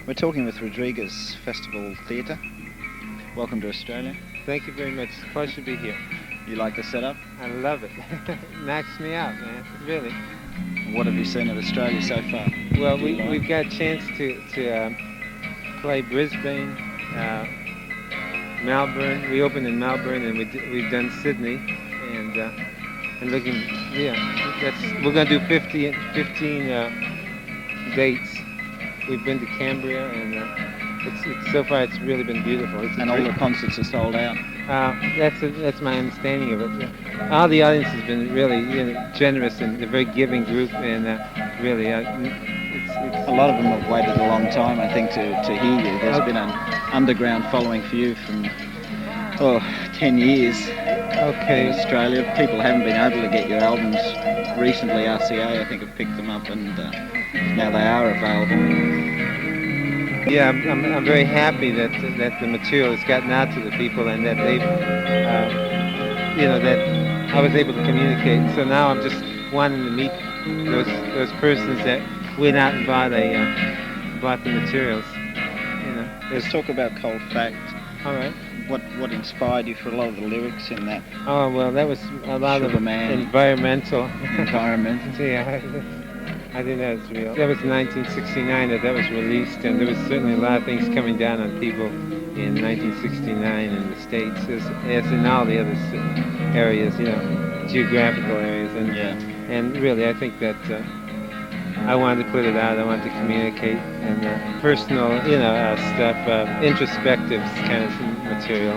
We're talking with Rodriguez Festival Theatre. Welcome to Australia. Thank you very much. It's a pleasure to be here. You like the setup? I love it. It knocks me out, man. Really. What have you seen of Australia so far? Well, we've got a chance to play Brisbane, Melbourne. We opened in Melbourne, and we've done Sydney, and looking, we're going to do 15 dates. We've been to Cambria, and it's so far it's really been beautiful. And all the concerts are sold out. That's my understanding of it. All the audience has been really generous, and a very giving group, and really, a lot of them have waited a long time, I think, to hear you. There's been an underground following for you from 10 years. Okay. In Australia, people haven't been able to get your albums recently. RCA, I think, have picked them up, and now they are available. Yeah, I'm very happy that the material has gotten out to the people, and that they've, that I was able to communicate. So now I'm just wanting to meet those persons that went out and bought the materials. Let's talk about Cold Fact. All right. What inspired you for a lot of the lyrics in that? Oh well, that was a lot Sugar of Man. environmental. Yeah. I think that's real. That was 1969 that was released, and there was certainly a lot of things coming down on people in 1969 in the States, as in all the other areas, geographical areas, and really I think that I wanted to put it out. I wanted to communicate, and personal, stuff, introspective kind of material.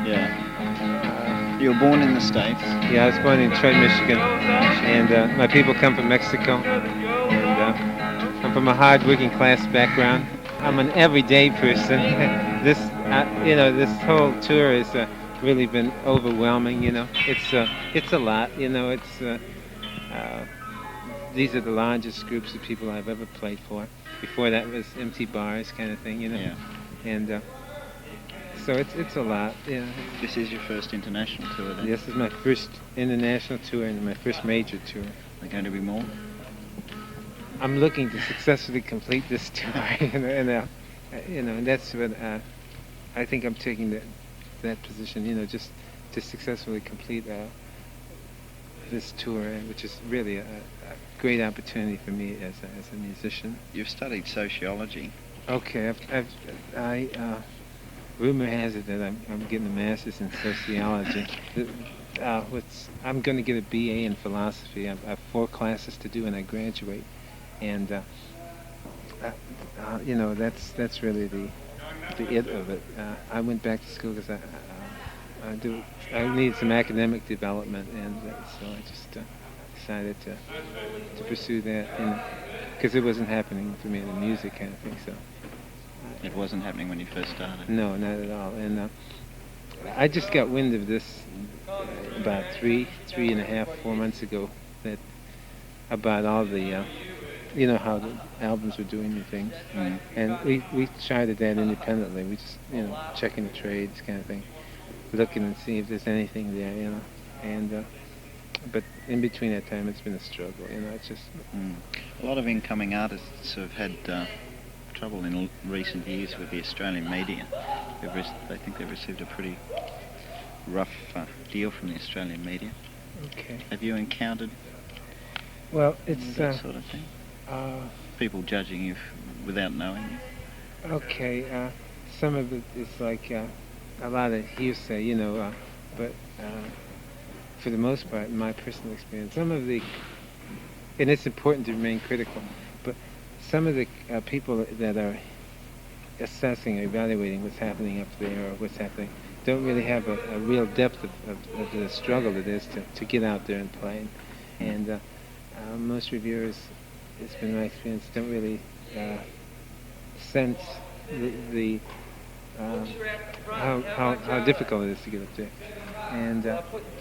Yeah. You were born in the States? Yeah, I was born in Detroit, Michigan, and my people come from Mexico, and I'm from a hard-working class background. I'm an everyday person. This whole tour has really been overwhelming. It's a lot. These are the largest groups of people I've ever played for. Before that was empty bars kind of thing, Yeah. And so it's a lot, This is your first international tour, then? This is my first international tour and my first major tour. Are there going to be more? I'm looking to successfully complete this tour, and that's what I think I'm taking that position, just to successfully complete this tour, which is really a great opportunity for me as a musician. You've studied sociology. Okay, rumor has it that I'm getting a master's in sociology. I'm going to get a BA in philosophy. I have 4 classes to do when I graduate, and that's really the it of it. I went back to school because I needed some academic development, and so I just decided to pursue that, because it wasn't happening for me in the music kind of thing. So. It wasn't happening when you first started? No, not at all. And I just got wind of this about 3.5, 4 months ago, that about all the, how the albums were doing and things. Mm. And we charted that independently. We just, checking the trades kind of thing, looking and see if there's anything there, And but in between that time, it's been a struggle. It's just. A lot of incoming artists have had trouble in recent years with the Australian media. They think they've received a pretty rough deal from the Australian media. Okay. Have you encountered it's that sort of thing? People judging you without knowing you? Okay. Some of it is like a lot of hearsay, but for the most part, in my personal experience, some of the, and it's important to remain critical, but some of the people that are assessing or evaluating what's happening up there or what's happening don't really have a real depth of the struggle it is to get out there and play. And most reviewers, it's been my experience, don't really sense how difficult it is to get up there. And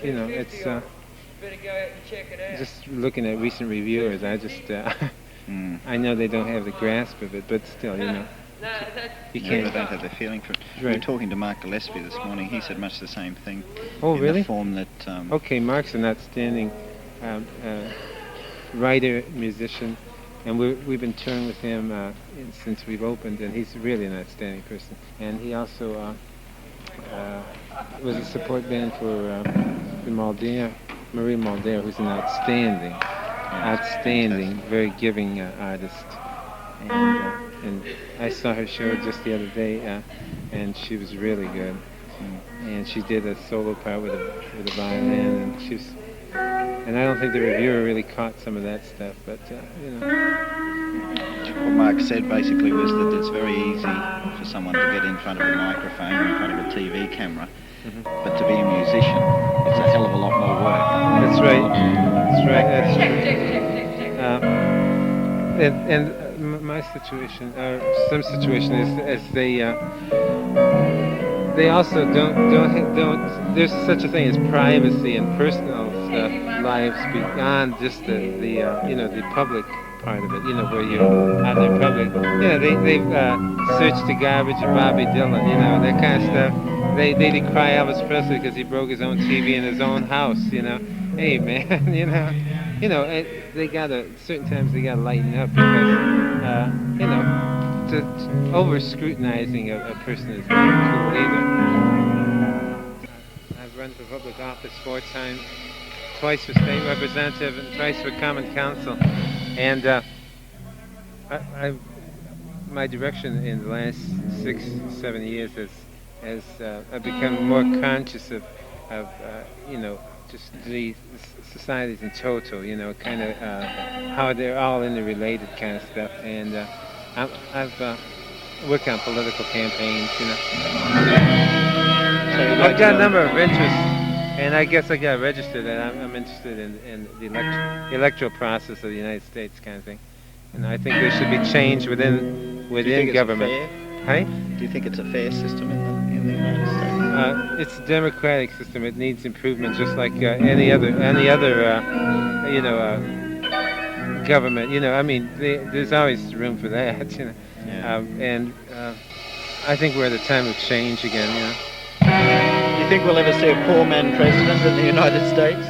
it's just looking at recent reviewers, I just I know they don't have the grasp of it, but still, you can't. They don't have the feeling for it. Right. We were talking to Mark Gillespie this morning. He said much the same thing. Oh, in really? The form that. Okay, Mark's an outstanding writer, musician, and we've been touring with him since we've opened, and he's really an outstanding person. And he also was a support band for the Marie Mulder, who's an outstanding, very giving artist. And I saw her show just the other day, and she was really good. And she did a solo part with a violin, and I don't think the reviewer really caught some of that stuff, but What Mark said basically was that it's very easy for someone to get in front of a microphone or in front of a TV camera, but to be a musician, it's a hell of a lot more work. That's right. That's true. And my situation, or some situation, is they also don't. There's such a thing as privacy and personal stuff, lives beyond just the public part of it. Where you're out in public. They've searched the garbage of Bobby Dylan. That kind of stuff. They decry Elvis Presley because he broke his own TV in his own house. Hey man, they gotta, certain times they gotta lighten up because to over scrutinizing a person is not cool either. I've run for public office 4 times, twice for state representative and twice for common council, and my direction in the last 6-7 years has I've become more conscious of just the societies in total, kind of how they're all interrelated kind of stuff, and I've worked on political campaigns, I've got a number of interests, and I guess I got registered that I'm interested in the electoral process of the United States kind of thing, and I think there should be change within government. Hey? Do you think it's a fair system in the United States? It's a democratic system. It needs improvement, just like any other government. There's always room for that. And I think we're at a time of change again. Do you think we'll ever see a poor man president in the United States?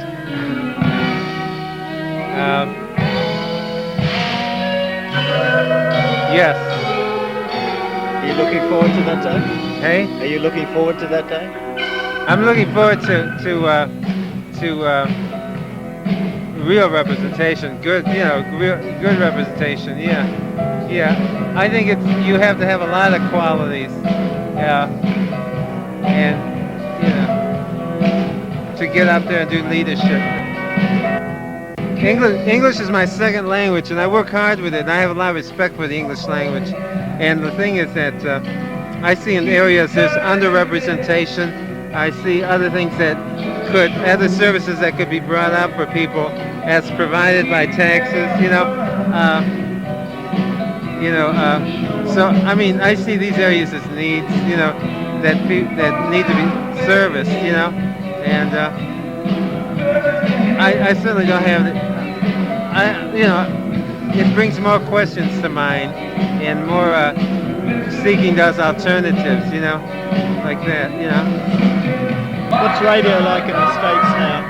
Yes. Are you looking forward to that day? Hey? Are you looking forward to that day? I'm looking forward to real representation. Good, good representation. Yeah. I think you have to have a lot of qualities. And to get up there and do leadership. English is my second language, and I work hard with it, and I have a lot of respect for the English language. And the thing is that I see in areas there's underrepresentation. I see other things other services that could be brought up for people as provided by taxes, So, I see these areas as needs, that need to be serviced, and I certainly don't have it brings more questions to mind and more seeking those alternatives, like that, What's radio like in the States now?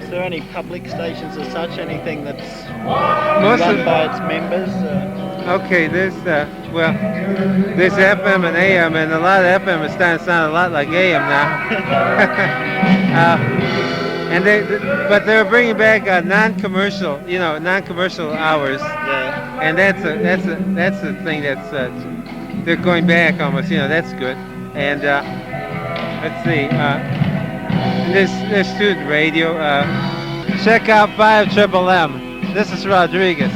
Is there any public stations as such, anything that's run by its members? Okay, there's FM and AM, and a lot of FM is starting to sound a lot like AM now. But they're bringing back non-commercial hours. Yeah. And that's the thing they're going back almost. That's good. And let's see. There's student radio. Check out 5MMM. This is Rodriguez.